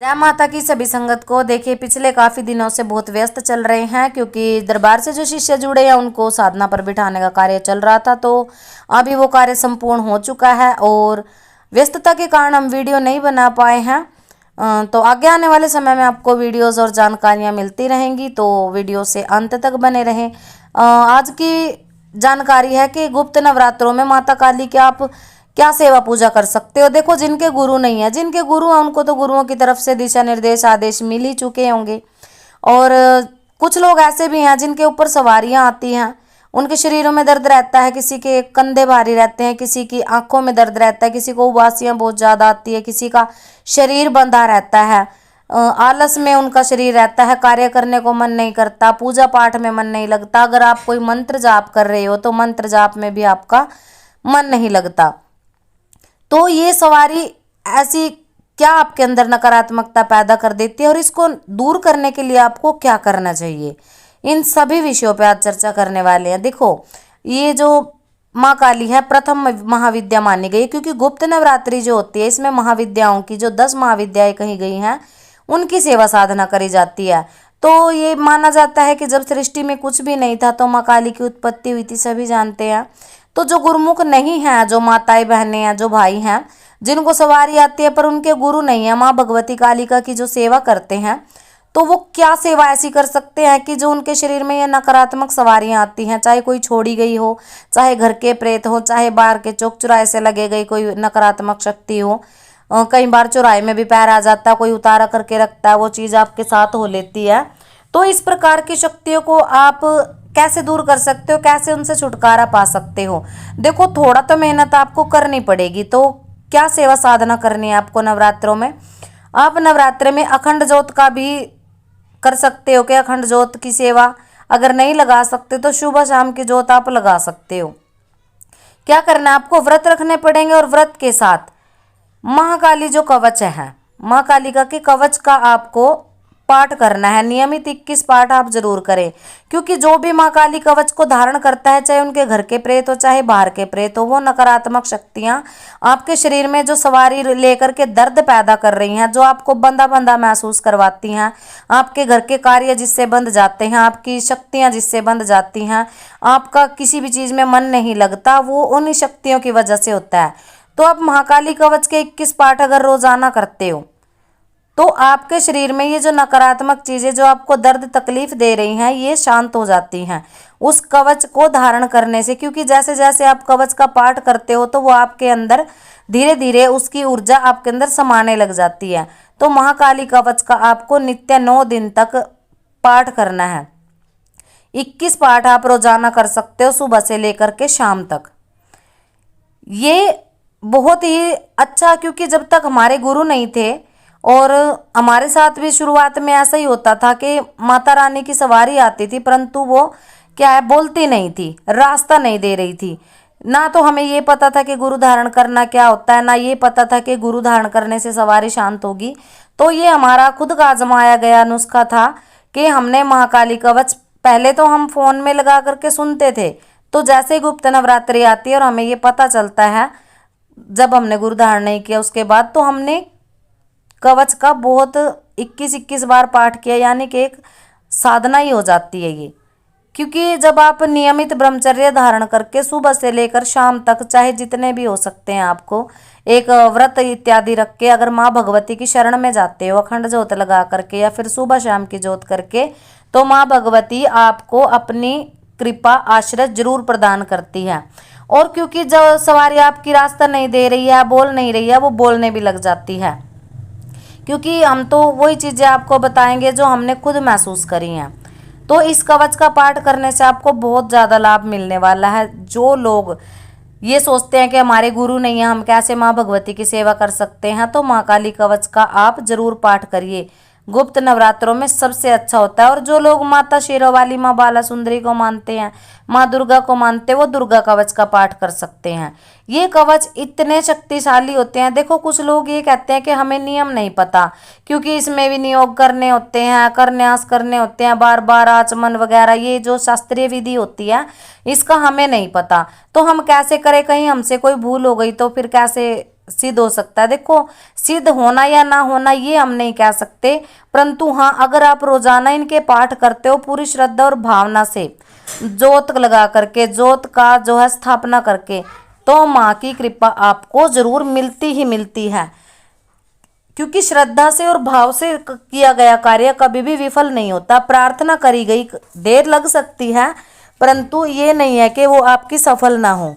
जय माता की सभी संगत को। देखिए पिछले काफी दिनों से बहुत व्यस्त चल रहे हैं क्योंकि दरबार से जो शिष्य जुड़े हैं उनको साधना पर बिठाने का कार्य चल रहा था। तो अभी वो कार्य संपूर्ण हो चुका है और व्यस्तता के कारण हम वीडियो नहीं बना पाए हैं। तो आगे आने वाले समय में आपको वीडियोस और जानकारियां मिलती रहेंगी, तो वीडियो से अंत तक बने रहें। आज की जानकारी है कि गुप्त नवरात्रों में माता काली के आप क्या सेवा पूजा कर सकते हो। देखो जिनके गुरु नहीं है, जिनके गुरु हैं उनको तो गुरुओं की तरफ से दिशा निर्देश आदेश मिल ही चुके होंगे। और कुछ लोग ऐसे भी हैं जिनके ऊपर सवारियां आती हैं, उनके शरीरों में दर्द रहता है, किसी के कंधे भारी रहते हैं, किसी की आंखों में दर्द रहता है, किसी को उबासियां बहुत ज़्यादा आती है, किसी का शरीर बंधा रहता है, आलस में उनका शरीर रहता है, कार्य करने को मन नहीं करता, पूजा पाठ में मन नहीं लगता। अगर आप कोई मंत्र जाप कर रहे हो तो मंत्र जाप में भी आपका मन नहीं लगता। तो ये सवारी ऐसी क्या आपके अंदर नकारात्मकता पैदा कर देती है और इसको दूर करने के लिए आपको क्या करना चाहिए, इन सभी विषयों पे आज चर्चा करने वाले हैं। देखो ये जो माँ काली है प्रथम महाविद्या मानी गई क्योंकि गुप्त नवरात्रि जो होती है इसमें महाविद्याओं की जो 10 महाविद्याएं कही गई हैं उनकी सेवा साधना करी जाती है। तो ये माना जाता है कि जब सृष्टि में कुछ भी नहीं था तो माँ काली की उत्पत्ति हुई थी, सभी जानते हैं। तो जो गुरुमुख नहीं है, जो माताएं बहनें हैं, जो भाई हैं, जिनको सवारी आती है पर उनके गुरु नहीं है, माँ भगवती कालिका की जो सेवा करते हैं, तो वो क्या सेवा ऐसी कर सकते हैं कि जो उनके शरीर में ये नकारात्मक सवारियां आती हैं, चाहे कोई छोड़ी गई हो, चाहे घर के प्रेत हो, चाहे बाहर के चौक चौराहे से लगे गई कोई नकारात्मक शक्ति हो। कई बार चौराहे में भी पैर आ जाता है, कोई उतारा करके रखता है, वो चीज़ आपके साथ हो लेती है। तो इस प्रकार की शक्तियों को आप कैसे दूर कर सकते हो, कैसे उनसे छुटकारा पा सकते हो। देखो थोड़ा तो मेहनत आपको करनी पड़ेगी। तो क्या सेवा साधना करनी है आपको नवरात्रों में। आप नवरात्रे में अखंड ज्योत का भी कर सकते हो कि अखंड ज्योत की सेवा अगर नहीं लगा सकते तो सुबह शाम की ज्योत आप लगा सकते हो। क्या करना है आपको, व्रत रखने पड़ेंगे और व्रत के साथ महाकाली जो कवच है, माँ कालिका के कवच का आपको पाठ करना है। नियमित 21 पाठ आप जरूर करें क्योंकि जो भी माँ काली कवच को धारण करता है, चाहे उनके घर के प्रेत हो चाहे बाहर के प्रेत हो, वो नकारात्मक शक्तियां आपके शरीर में जो सवारी लेकर के दर्द पैदा कर रही हैं, जो आपको बंधा बंधा महसूस करवाती हैं, आपके घर के कार्य जिससे बंध जाते हैं, आपकी शक्तियां जिससे बंध जाती हैं, आपका किसी भी चीज में मन नहीं लगता, वो उन शक्तियों की वजह से होता है। तो आप महाकाली कवच के 21 पाठ अगर रोजाना करते हो तो आपके शरीर में ये जो नकारात्मक चीजें जो आपको दर्द तकलीफ दे रही हैं ये शांत हो जाती हैं उस कवच को धारण करने से। क्योंकि जैसे जैसे आप कवच का पाठ करते हो तो वो आपके अंदर धीरे धीरे उसकी ऊर्जा आपके अंदर समाने लग जाती है। तो महाकाली कवच का आपको नित्य 9 दिन तक पाठ करना है। 21 पाठ आप रोजाना कर सकते हो सुबह से लेकर के शाम तक। ये बहुत ही अच्छा, क्योंकि जब तक हमारे गुरु नहीं थे और हमारे साथ भी शुरुआत में ऐसा ही होता था कि माता रानी की सवारी आती थी परंतु वो क्या है बोलती नहीं थी, रास्ता नहीं दे रही थी। ना तो हमें ये पता था कि गुरु धारण करना क्या होता है, ना ये पता था कि गुरु धारण करने से सवारी शांत होगी। तो ये हमारा खुद का आजमाया गया नुस्खा था कि हमने महाकाली कवच पहले तो हम फोन में लगा करके सुनते थे। तो जैसे ही गुप्त नवरात्रि आती है और हमें ये पता चलता है जब हमने गुरु धारण नहीं किया उसके बाद, तो हमने कवच का बहुत 21-21 बार पाठ किया, यानी कि एक साधना ही हो जाती है ये। क्योंकि जब आप नियमित ब्रह्मचर्य धारण करके सुबह से लेकर शाम तक चाहे जितने भी हो सकते हैं आपको एक व्रत इत्यादि रख के अगर माँ भगवती की शरण में जाते हो अखंड ज्योत लगा करके या फिर सुबह शाम की ज्योत करके, तो माँ भगवती आपको अपनी कृपा आश्रय जरूर प्रदान करती है। और क्योंकि जो सवारी आपकी रास्ता नहीं दे रही है, बोल नहीं रही है, वो बोलने भी लग जाती है। क्योंकि हम तो वही चीज़ें आपको बताएंगे जो हमने खुद महसूस करी हैं। तो इस कवच का पाठ करने से आपको बहुत ज़्यादा लाभ मिलने वाला है। जो लोग ये सोचते हैं कि हमारे गुरु नहीं है, हम कैसे माँ भगवती की सेवा कर सकते हैं, तो माँ काली कवच का आप जरूर पाठ करिए। गुप्त नवरात्रों में सबसे अच्छा होता है। और जो लोग माता शेरों वाली, माँ बाला सुंदरी को मानते हैं, माँ दुर्गा को मानते हैं, वो दुर्गा कवच का पाठ कर सकते हैं। ये कवच इतने शक्तिशाली होते हैं। देखो कुछ लोग ये कहते हैं कि हमें नियम नहीं पता क्योंकि इसमें भी नियोग करने होते हैं, करन्यास करने होते हैं, बार बार आचमन वगैरह, ये जो शास्त्रीय विधि होती है इसका हमें नहीं पता, तो हम कैसे करें, कहीं हमसे कोई भूल हो गई तो फिर कैसे सिद्ध हो सकता है। देखो, सिद्ध होना या ना होना ये हम नहीं कह सकते, परंतु हाँ, अगर आप रोजाना इनके पाठ करते हो पूरी श्रद्धा और भावना से, जोत लगा करके, जोत का जो है स्थापना करके, तो माँ की कृपा आपको जरूर मिलती ही मिलती है। क्योंकि श्रद्धा से और भाव से किया गया कार्य कभी भी विफल नहीं होता। प्रार्थना करी गई देर लग सकती है, परंतु ये नहीं है कि वो आपकी सफल ना हो।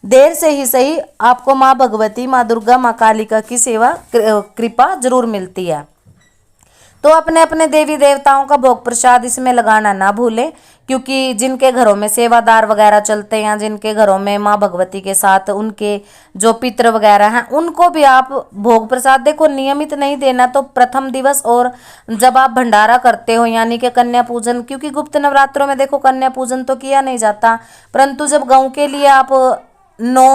देर से ही सही, आपको माँ भगवती, माँ दुर्गा, माँ कालिका की सेवा कृपा जरूर मिलती है। तो अपने अपने देवी देवताओं का भोग प्रसाद इसमें लगाना ना भूलें, क्योंकि जिनके घरों में सेवादार वगैरह चलते हैं, जिनके घरों में माँ भगवती के साथ उनके जो पितृ वगैरह हैं, उनको भी आप भोग प्रसाद देखो नियमित नहीं देना तो प्रथम दिवस, और जब आप भंडारा करते हो यानी कि कन्या पूजन, क्योंकि गुप्त नवरात्रों में देखो कन्या पूजन तो किया नहीं जाता, परंतु जब गऊ के लिए आप 9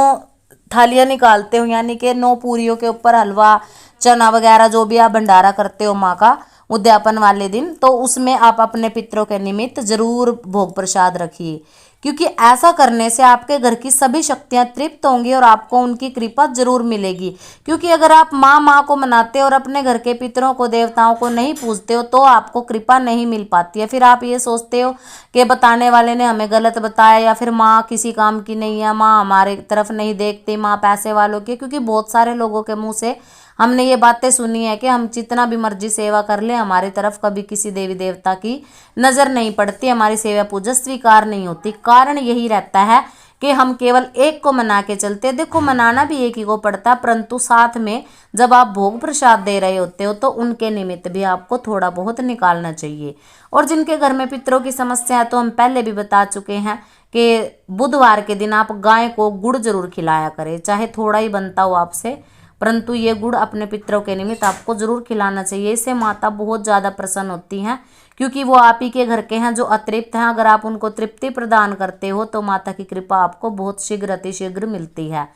थालियां निकालते हो यानी कि 9 पूरियों के ऊपर हलवा, चना वगैरह जो भी आप भंडारा करते हो माँ का उद्यापन वाले दिन, तो उसमें आप अपने पितरों के निमित्त जरूर भोग प्रसाद रखिए, क्योंकि ऐसा करने से आपके घर की सभी शक्तियां तृप्त होंगी और आपको उनकी कृपा जरूर मिलेगी। क्योंकि अगर आप माँ को मनाते हो और अपने घर के पितरों को, देवताओं को नहीं पूजते हो, तो आपको कृपा नहीं मिल पाती है। फिर आप ये सोचते हो कि बताने वाले ने हमें गलत बताया, या फिर माँ किसी काम की नहीं है, माँ हमारे तरफ नहीं देखती, माँ पैसे वालों की। क्योंकि बहुत सारे लोगों के मुंह से हमने ये बातें सुनी है कि हम जितना भी मर्जी सेवा कर ले, हमारी तरफ कभी किसी देवी देवता की नजर नहीं पड़ती, हमारी सेवा पूजा स्वीकार नहीं होती। कारण यही रहता है कि हम केवल एक को मना के चलते हैं। देखो, मनाना भी एक ही को पड़ता है, परंतु साथ में जब आप भोग प्रसाद दे रहे होते हो तो उनके निमित्त भी आपको थोड़ा बहुत निकालना चाहिए। और जिनके घर में पितरों की समस्या है, तो हम पहले भी बता चुके हैं कि बुधवार के दिन आप गाय को गुड़ जरूर खिलाया करें, चाहे थोड़ा ही बनता हो आपसे, परंतु ये गुड़ अपने पितरों के निमित्त आपको जरूर खिलाना चाहिए। इससे माता बहुत ज़्यादा प्रसन्न होती हैं, क्योंकि वो आप ही के घर के हैं जो अतृप्त हैं। अगर आप उनको तृप्ति प्रदान करते हो तो माता की कृपा आपको बहुत शीघ्र अतिशीघ्र मिलती है।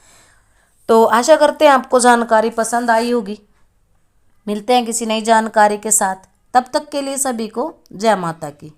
तो आशा करते हैं आपको जानकारी पसंद आई होगी। मिलते हैं किसी नई जानकारी के साथ, तब तक के लिए सभी को जय माता की।